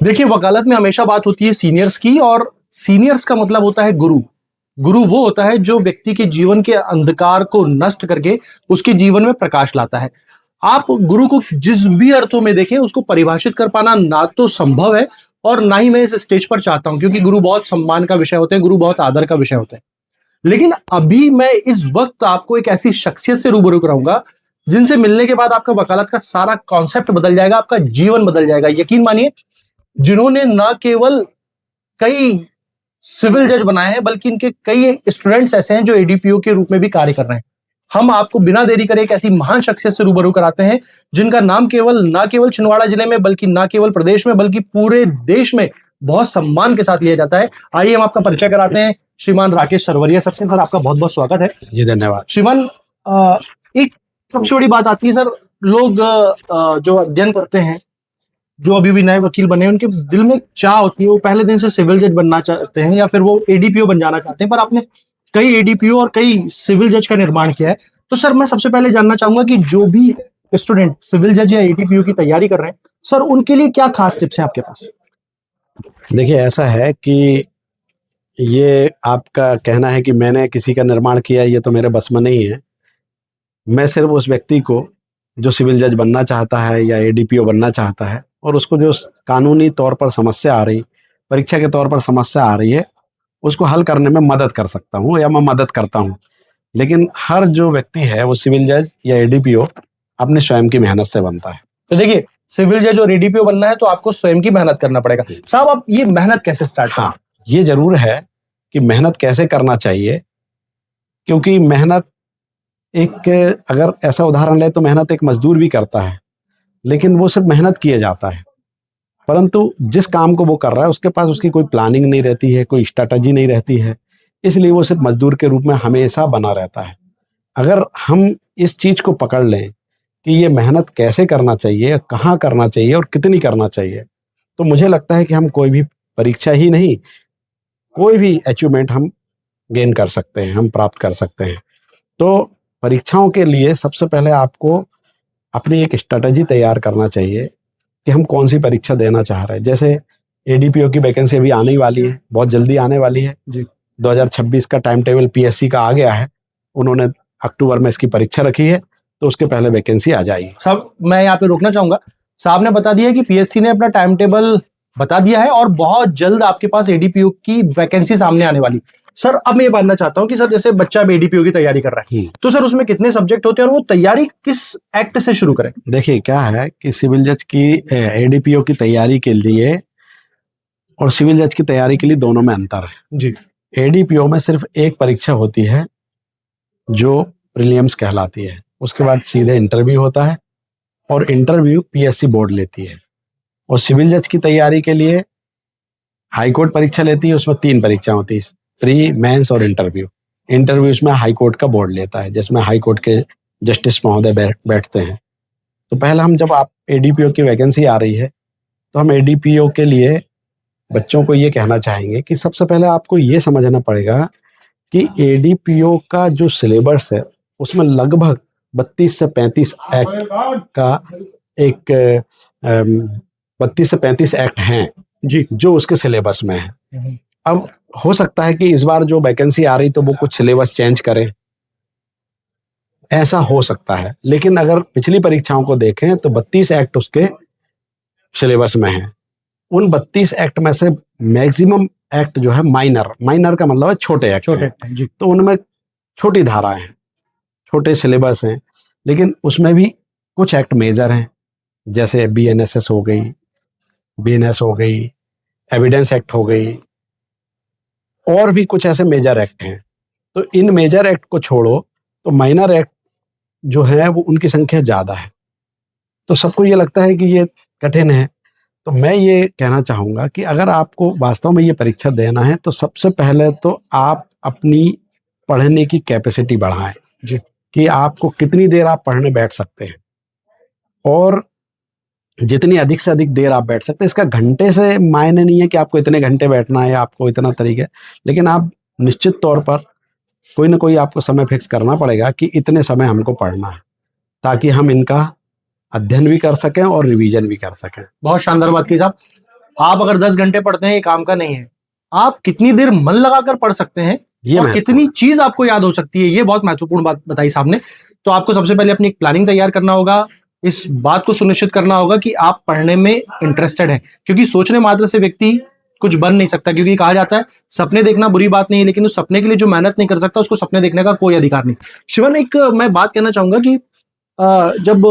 देखिए, वकालत में हमेशा बात होती है सीनियर्स की, और सीनियर्स का मतलब होता है गुरु। गुरु वो होता है जो व्यक्ति के जीवन के अंधकार को नष्ट करके उसके जीवन में प्रकाश लाता है। आप गुरु को जिस भी अर्थों में देखें, उसको परिभाषित कर पाना ना तो संभव है और ना ही मैं इस स्टेज पर चाहता हूं, क्योंकि गुरु बहुत सम्मान का विषय होते हैं, गुरु बहुत आदर का विषय होते हैं। लेकिन अभी मैं इस वक्त आपको एक ऐसी शख्सियत से रूबरू कराऊंगा जिनसे मिलने के बाद आपका वकालत का सारा कॉन्सेप्ट बदल जाएगा, आपका जीवन बदल जाएगा। यकीन मानिए, जिन्होंने ना केवल कई सिविल जज बनाए हैं, बल्कि इनके कई स्टूडेंट्स ऐसे हैं जो एडीपीओ के रूप में भी कार्य कर रहे हैं। हम आपको बिना देरी करे एक ऐसी महान शख्सियत से रूबरू कराते हैं जिनका नाम ना केवल छिंदवाड़ा जिले में, बल्कि ना केवल प्रदेश में, बल्कि पूरे देश में बहुत सम्मान के साथ लिया जाता है। आइए हम आपका परिचय कराते हैं। श्रीमान राकेश सरवरिया सर से। सर, आपका बहुत बहुत स्वागत है। जी धन्यवाद। श्रीमान, एक सबसे बड़ी बात आती है सर, लोग जो अध्ययन करते हैं, जो अभी भी नए वकील बने हैं, उनके दिल में चाह होती है, वो पहले दिन से सिविल जज बनना चाहते हैं या फिर वो एडीपीओ बन जाना चाहते हैं। पर आपने कई एडीपीओ और कई सिविल जज का निर्माण किया है। तो सर, मैं सबसे पहले जानना चाहूंगा कि जो भी स्टूडेंट सिविल जज या एडीपीओ की तैयारी कर रहे हैं, सर, उनके लिए क्या खास टिप्स हैं आपके पास? देखिए, ऐसा है कि ये आपका कहना है कि मैंने किसी का निर्माण किया, ये तो मेरे बस में नहीं है। मैं सिर्फ उस व्यक्ति को जो सिविल जज बनना चाहता है या एडीपीओ बनना चाहता है और उसको जो कानूनी तौर पर समस्या आ रही, परीक्षा के तौर पर समस्या आ रही है, उसको हल करने में मदद कर सकता हूँ या मैं मदद करता हूँ। लेकिन हर जो व्यक्ति है वो सिविल जज या एडीपीओ अपने स्वयं की मेहनत से बनता है। तो देखिए, सिविल जज और एडीपीओ बनना है तो आपको स्वयं की मेहनत करना पड़ेगा। साहब, आप ये मेहनत कैसे स्टार्ट करें? हाँ, ये जरूर है कि मेहनत कैसे करना चाहिए, क्योंकि मेहनत एक, अगर ऐसा उदाहरण ले तो मेहनत एक मजदूर भी करता है, लेकिन वो सिर्फ मेहनत किए जाता है, परंतु जिस काम को वो कर रहा है उसके पास उसकी कोई प्लानिंग नहीं रहती है, कोई स्ट्रैटेजी नहीं रहती है, इसलिए वो सिर्फ मजदूर के रूप में हमेशा बना रहता है। अगर हम इस चीज को पकड़ लें कि ये मेहनत कैसे करना चाहिए, कहाँ करना चाहिए और कितनी करना चाहिए, तो मुझे लगता है कि हम कोई भी परीक्षा ही नहीं, कोई भी अचीवमेंट हम गेन कर सकते हैं, हम प्राप्त कर सकते हैं। तो परीक्षाओं के लिए सबसे पहले आपको अपनी एक स्ट्रैटेजी तैयार करना चाहिए कि हम कौन सी परीक्षा देना चाह रहे हैं। जैसे एडीपीओ की वैकेंसी अभी आने वाली है, बहुत जल्दी आने वाली है जी। 2026 का टाइम टेबल पीएससी का आ गया है, उन्होंने अक्टूबर में इसकी परीक्षा रखी है, तो उसके पहले वैकेंसी आ जाएगी। साहब, मैं यहाँ पे रोकना चाहूंगा। साहब ने बता दिया कि पीएससी ने अपना टाइम टेबल बता दिया है और बहुत जल्द आपके पास एडीपीओ की वैकेंसी सामने आने वाली। सर, अब मैं ये जानना चाहता हूँ कि सर, जैसे बच्चा अब एडीपीओ की तैयारी कर रहा है, तो सर उसमें कितने सब्जेक्ट होते हैं और वो तैयारी किस एक्ट से शुरू करें? देखिए, क्या है कि सिविल जज की एडीपीओ की तैयारी के लिए और सिविल जज की तैयारी के लिए दोनों में अंतर है जी। एडीपीओ में सिर्फ एक परीक्षा होती है जो प्रीलिम्स कहलाती है, उसके बाद सीधे इंटरव्यू होता है और इंटरव्यू पीएससी बोर्ड लेती है। और सिविल जज की तैयारी के लिए हाई कोर्ट परीक्षा लेती है, उसमें 3 परीक्षा होती है, प्री, मेंस और इंटरव्यू। इंटरव्यू इसमें हाई कोर्ट का बोर्ड लेता है, जिसमें हाई कोर्ट के जस्टिस महोदय बैठते हैं। तो पहले हम, जब आप एडीपीओ की वैकेंसी आ रही है, तो हम एडीपीओ के लिए बच्चों को ये कहना चाहेंगे कि सबसे पहले आपको ये समझना पड़ेगा कि एडीपीओ का जो सिलेबस है उसमें लगभग 32 से 35 एक्ट का एक 32 से 35 एक्ट हैं जी, जो उसके सिलेबस में है। अब हो सकता है कि इस बार जो वैकेंसी आ रही तो वो कुछ सिलेबस चेंज करें, ऐसा हो सकता है। लेकिन अगर पिछली परीक्षाओं को देखें तो 32 एक्ट उसके सिलेबस में है। उन 32 एक्ट में से मैक्सिमम एक्ट जो है माइनर का मतलब है छोटे एक्ट जी। तो उनमें छोटी धाराएं हैं, छोटे सिलेबस हैं, लेकिन उसमें भी कुछ एक्ट मेजर हैं, जैसे बीएनएसएस हो गई, बीएनएस हो गई, एविडेंस एक्ट हो गई, और भी कुछ ऐसे मेजर एक्ट हैं। तो इन मेजर एक्ट को छोड़ो तो माइनर एक्ट जो है वो उनकी संख्या ज्यादा है। तो सबको ये लगता है कि ये कठिन है। तो मैं ये कहना चाहूंगा कि अगर आपको वास्तव में ये परीक्षा देना है तो सबसे पहले तो आप अपनी पढ़ने की कैपेसिटी बढ़ाएं जी, कि आपको कितनी देर आप पढ़ने बैठ सकते हैं, और जितनी अधिक से अधिक देर आप बैठ सकते हैं। इसका घंटे से मायने नहीं है कि आपको इतने घंटे बैठना है, आपको इतना तरीके, लेकिन आप निश्चित तौर पर कोई ना कोई आपको समय फिक्स करना पड़ेगा कि इतने समय हमको पढ़ना है, ताकि हम इनका अध्ययन भी कर सकें और रिवीजन भी कर सकें। बहुत शानदार बात की साहब। आप अगर 10 घंटे पढ़ते हैं ये काम का नहीं है। आप कितनी देर मन लगाकर पढ़ सकते हैं ये और महत्व कितनी चीज आपको याद हो सकती है, ये बहुत महत्वपूर्ण बात बताई साहब ने। तो आपको सबसे पहले अपनी एक प्लानिंग तैयार करना होगा, इस बात को सुनिश्चित करना होगा कि आप पढ़ने में इंटरेस्टेड हैं, क्योंकि सोचने मात्र से व्यक्ति कुछ बन नहीं सकता। क्योंकि कहा जाता है सपने देखना बुरी बात नहीं है, लेकिन उस सपने के लिए जो मेहनत नहीं कर सकता उसको सपने देखने का कोई अधिकार नहीं। शिवन, एक मैं बात कहना चाहूंगा कि जब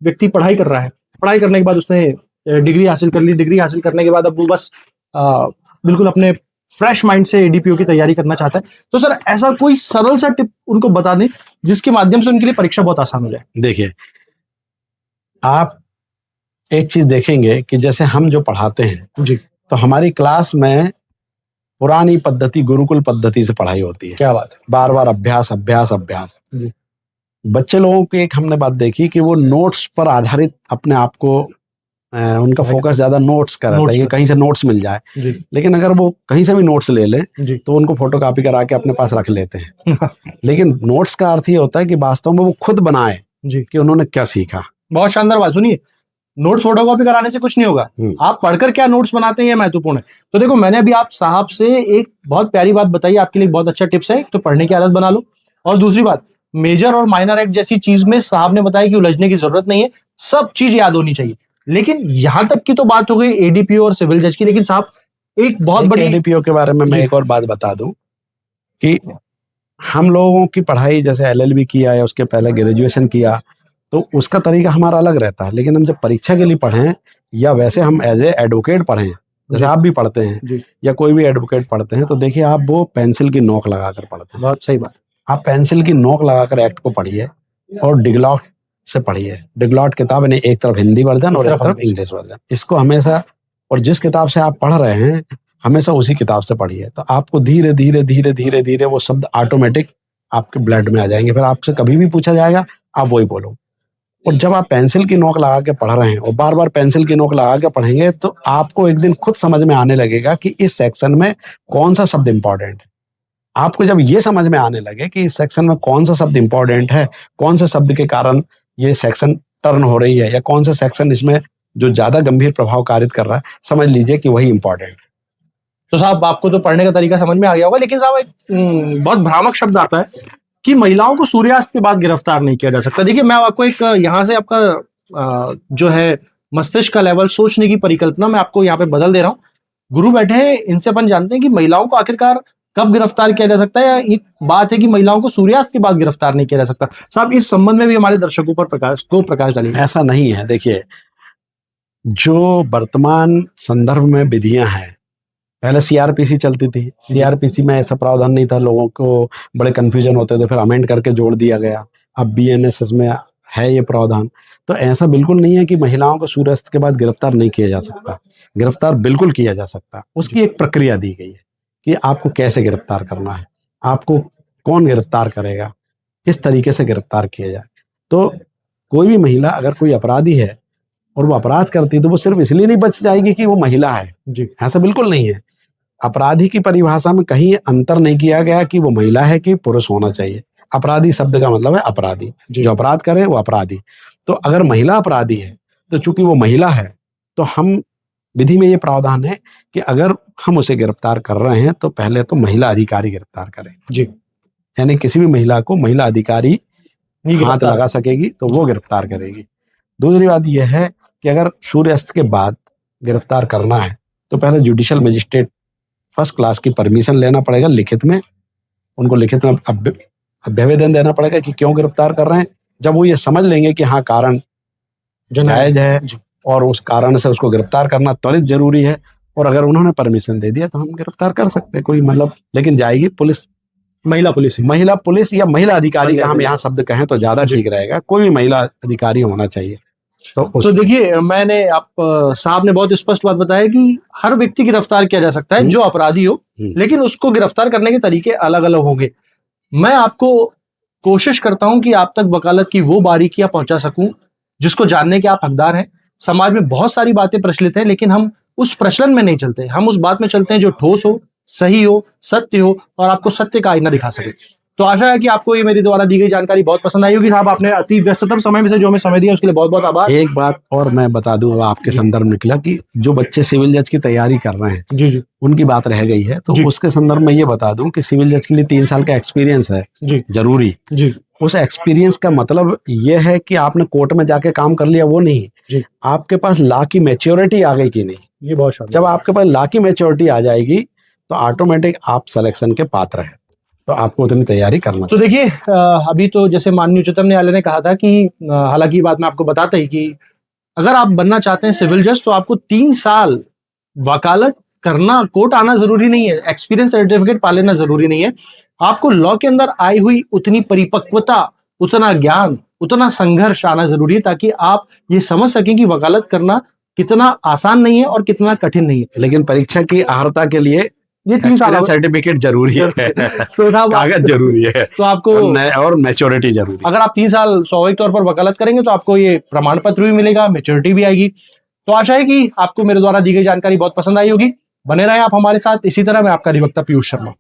व्यक्ति पढ़ाई कर रहा है, पढ़ाई करने के बाद उसने डिग्री हासिल कर ली, डिग्री हासिल करने के बाद अब वो बस बिल्कुल अपने फ्रेश माइंड से एडीपीओ की तैयारी करना चाहता है, तो सर ऐसा कोई सरल सा टिप उनको बता दें जिसके माध्यम से उनके लिए परीक्षा बहुत आसान हो जाए। देखिए, आप एक चीज देखेंगे कि जैसे हम जो पढ़ाते हैं जी, तो हमारी क्लास में पुरानी पद्धति, गुरुकुल पद्धति से पढ़ाई होती है। क्या बात है। बार बार अभ्यास अभ्यास अभ्यास। जी। बच्चे लोगों की एक हमने बात देखी कि वो नोट्स पर आधारित अपने आप को उनका पढ़ाई फोकस ज्यादा नोट्स का रहता नोट्स है कि पर। कहीं से नोट्स मिल जाए। जी लेकिन अगर वो कहीं से भी नोट्स ले लें जी तो उनको फोटो कॉपी करा के अपने पास रख लेते हैं। लेकिन नोट्स का अर्थ ये होता है कि वास्तव में वो खुद बनाए जी, कि उन्होंने क्या सीखा। बहुत शानदार बात। सुनिए, नोट्स फोटोकॉपी कराने से कुछ नहीं होगा, आप पढ़कर क्या नोट्स बनाते हैं ये महत्वपूर्ण है। तो देखो, मैंने अभी आप साहब से एक बहुत प्यारी बात बताई, आपके लिए बहुत अच्छा टिप्स है। तो पढ़ने की आदत बना लो, और दूसरी बात, मेजर और माइनर एक्ट जैसी चीज में साहब ने बताया कि उलझने की जरूरत नहीं है, सब चीज याद होनी चाहिए। लेकिन यहां तक की तो बात हो गई एडीपीओ और सिविल जज की, लेकिन साहब एक बहुत बड़ी एडीपीओ के बारे में मैं जी। एक और बात बता दूं कि हम लोगों की पढ़ाई जैसे एलएलबी किया या उसके पहले ग्रेजुएशन किया तो उसका तरीका हमारा अलग रहता है। लेकिन हम जब परीक्षा के लिए पढ़ें या वैसे हम एज ए एडवोकेट पढ़ें, जैसे जी। आप भी पढ़ते हैं जी, या कोई भी एडवोकेट पढ़ते हैं, तो देखिए आप वो पेंसिल की नोक लगाकर पढ़ते हैं। बहुत सही बात। आप पेंसिल की नोक लगाकर एक्ट को पढ़िए और डिगलॉट से पढ़िए। डिगलॉट किताब ने एक तरफ हिंदी वर्जन और एक तरफ इंग्लिश वर्जन, इसको हमेशा, और जिस किताब से आप पढ़ रहे हैं हमेशा उसी किताब से पढ़िए। तो आपको धीरे धीरे धीरे धीरे धीरे वो शब्द ऑटोमेटिक आपके ब्लड में आ जाएंगे। फिर आपसे कभी भी पूछा जाएगा आप वही बोलो। और जब आप पेंसिल की नोक लगा के पढ़ रहे हैं और बार बार पेंसिल की नोक लगा के पढ़ेंगे तो आपको एक दिन खुद समझ में आने लगेगा कि इस सेक्शन में कौन सा शब्द इंपॉर्टेंट है। आपको जब ये समझ में आने लगे कि इस सेक्शन में कौन सा शब्द इंपॉर्टेंट है, कौन से शब्द के कारण ये सेक्शन टर्न हो रही है, या कौन सा सेक्शन इसमें जो ज्यादा गंभीर प्रभाव कारित कर रहा है, समझ लीजिए कि वही इंपॉर्टेंट है। तो साहब आपको तो पढ़ने का तरीका समझ में आ गया होगा, लेकिन साहब एक बहुत भ्रामक शब्द आता है कि महिलाओं को सूर्यास्त के बाद गिरफ्तार नहीं किया जा सकता। देखिए, मैं आपको एक यहाँ से आपका जो है मस्तिष्क का लेवल, सोचने की परिकल्पना मैं आपको यहाँ पे बदल दे रहा हूँ। गुरु बैठे हैं, इनसे अपन जानते हैं कि महिलाओं को आखिरकार कब गिरफ्तार किया जा सकता है, या एक बात है कि महिलाओं को सूर्यास्त के बाद गिरफ्तार नहीं किया जा सकता। साहब इस संबंध में भी हमारे दर्शकों पर प्रकाश डालिए। ऐसा नहीं है। देखिए, जो वर्तमान संदर्भ में विधियां हैं, पहले सीआरपीसी चलती थी, सीआरपीसी में ऐसा प्रावधान नहीं था, लोगों को बड़े कंफ्यूजन होते थे, फिर अमेंड करके जोड़ दिया गया। अब बीएनएसएस में है ये प्रावधान। तो ऐसा बिल्कुल नहीं है कि महिलाओं को सूर्यास्त के बाद गिरफ्तार नहीं किया जा सकता। गिरफ्तार बिल्कुल किया जा सकता। उसकी एक प्रक्रिया दी गई है कि आपको कैसे गिरफ्तार करना है, आपको कौन गिरफ्तार करेगा, किस तरीके से गिरफ्तार किया जाए। तो कोई भी महिला अगर कोई अपराधी है और वो अपराध करती है तो वो सिर्फ इसलिए नहीं बच जाएगी कि वो महिला है, जी, ऐसा बिल्कुल नहीं है। अपराधी की परिभाषा में कहीं अंतर नहीं किया गया कि वो महिला है कि पुरुष होना चाहिए। अपराधी शब्द का मतलब है अपराधी, जो अपराध करे वो अपराधी। तो अगर महिला अपराधी है तो चूंकि वो महिला है तो हम विधि में ये प्रावधान है कि अगर हम उसे गिरफ्तार कर रहे हैं तो पहले तो महिला अधिकारी गिरफ्तार करें। जी, यानी किसी भी महिला को महिला अधिकारी हाथ गिरफ्तार लगा सकेगी तो वो गिरफ्तार करेगी। दूसरी बात यह है कि अगर सूर्यास्त के बाद गिरफ्तार करना है तो पहले जुडिशियल मजिस्ट्रेट फर्स्ट क्लास की परमिशन लेना पड़ेगा, लिखित में। उनको लिखित में अभ्यवेदन देना पड़ेगा कि क्यों गिरफ्तार कर रहे हैं। जब वो ये समझ लेंगे कि हाँ कारण जायज है और उस कारण से उसको गिरफ्तार करना त्वरित जरूरी है, और अगर उन्होंने परमिशन दे दिया तो हम गिरफ्तार कर सकते हैं, कोई मतलब। लेकिन जाएगी पुलिस, महिला पुलिस या महिला अधिकारी का हम यहाँ शब्द कहें तो ज्यादा ठीक रहेगा। कोई भी महिला अधिकारी होना चाहिए। तो देखिए, मैंने आप साहब ने बहुत स्पष्ट बात बताया कि हर व्यक्ति गिरफ्तार किया जा सकता है जो अपराधी हो, लेकिन उसको गिरफ्तार करने के तरीके अलग अलग होंगे। मैं आपको कोशिश करता हूं कि आप तक वकालत की वो बारीकियां पहुंचा सकूं जिसको जानने के आप हकदार हैं। समाज में बहुत सारी बातें प्रचलित हैं, लेकिन हम उस प्रचलन में नहीं चलते, हम उस बात में चलते हैं जो ठोस हो, सही हो, सत्य हो और आपको सत्य का आईना दिखा सके। तो आशा है कि आपको ये मेरी द्वारा दी गई जानकारी बहुत पसंद आई होगी। साहब आपने अति व्यस्ततम समय में से जो हमें समय दिया उसके लिए बहुत बहुत आभार। एक बात और मैं बता दूं, अब आपके जी। संदर्भ में निकला कि जो बच्चे सिविल जज की तैयारी कर रहे हैं जी जी उनकी बात रह गई है, तो जी। उसके संदर्भ में ये बता दूं कि सिविल जज के लिए 3 साल का एक्सपीरियंस है जी जरूरी। जी उस एक्सपीरियंस का मतलब ये है कि आपने कोर्ट में जाके काम कर लिया वो नहीं, जी। आपके पास लॉ की मैच्योरिटी आ गई कि नहीं। ये बहुत शानदार। जब आपके पास लॉ की मैच्योरिटी आ जाएगी तो ऑटोमेटिक आप सिलेक्शन के पात्र हैं, तो आपको उतनी तैयारी करना तो देखिए अभी तो जैसे माननीय उच्चतम न्यायालय ने कहा था कि हालांकि ये बात मैं आपको बताता ही कि अगर आप बनना चाहते हैं सिविल जज तो आपको 3 साल वकालत करना, कोर्ट आना जरूरी नहीं है, एक्सपीरियंस सर्टिफिकेट पा लेना जरूरी नहीं है। आपको लॉ के अंदर आई हुई उतनी परिपक्वता, उतना ज्ञान, उतना संघर्ष आना जरूरी है ताकि आप ये समझ सकें कि वकालत करना कितना आसान नहीं है और कितना कठिन नहीं है। लेकिन परीक्षा की अर्हता के लिए ये 3 साल सर्टिफिकेट जरूरी है, तो साहब कागज जरूरी है, तो आपको और मैच्योरिटी जरूरी है। अगर आप 3 साल स्वाभाविक तौर पर वकालत करेंगे तो आपको ये प्रमाण पत्र भी मिलेगा, मैच्योरिटी भी आएगी। तो आशा है कि आपको मेरे द्वारा दी गई जानकारी बहुत पसंद आई होगी। बने रहे आप हमारे साथ इसी तरह। मैं आपका अधिवक्ता पीयूष शर्मा।